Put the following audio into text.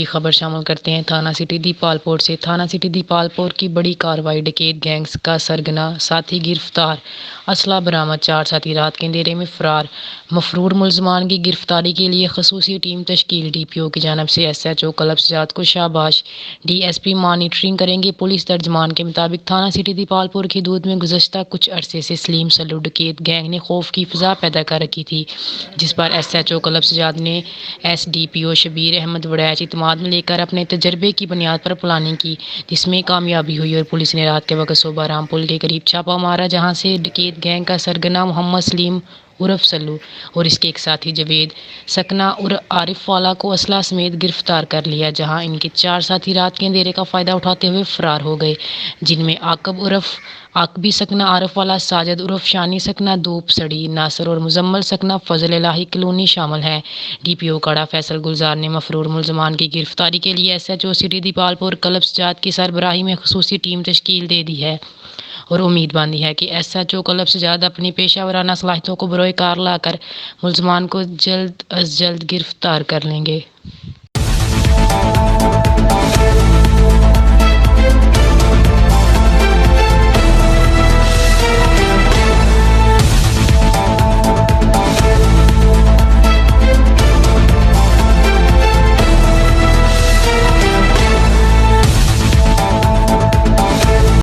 खबर शामिल करते हैं थाना सिटी दीपालपुर से। थाना सिटी दीपालपुर की बड़ी कार्रवाई, डकैत गैंग्स का सरगना साथी गिरफ्तार, असला बरामद, 4 साथी रात के अंधेरे में फरार। मफरूर मुलजमान की गिरफ्तारी के लिए खसूसी टीम तश्कील। डीपीओ की जानब से एसएचओ कलब सजाद को शाबाश। डीएसपी मॉनिटरिंग करेंगे। पुलिस तर्जमान के मुताबिक थाना सिटी दीपालपुर की हदूद में गुज़श्ता कुछ अरसे से सलीम सल्लू डकैत गैंग ने खौफ की फ़िज़ा पैदा कर रखी थी, जिस पर एसएचओ कलब सजाद ने एसडीपीओ शबीर अहमद वड़ैच इत्मीनान में लेकर अपने तजर्बे की बुनियाद पर प्लानिंग की, जिसमें कामयाबी हुई और पुलिस ने रात के वक्त सोबा राम पुल के करीब छापा मारा, जहां से डकैत गैंग का सरगना मोहम्मद सलीम उर्फ सल्लू और इसके एक साथी जवेद सकना उर्फ आरिफ वाला को असला समेत गिरफ्तार कर लिया, जहां इनके 4 साथी रात के अंधेरे का फ़ायदा उठाते हुए फरार हो गए, जिनमें आकब उर्फ आकबी सकना, आरिफ वाला, साजिद उर्फ शानी सकना, धूप सड़ी, नासर और मुजम्मल सकना फजल इलाही कलोनी शामिल हैं। डीपीओ काड़ा फैसल गुलजार ने मफरूर मुलजमान की गिरफ्तारी के लिए एसएचओ सिटी दीपालपुर कलब सजाद की सरबराही में खसूसी टीम तश्कील दे दी है और उम्मीद बांधी है कि एसएचओ कलब सजाद अपनी पेशा वराना सलाहियतों को बरोए कार लाकर मुलजमान को जल्द अज जल्द गिरफ्तार कर लेंगे।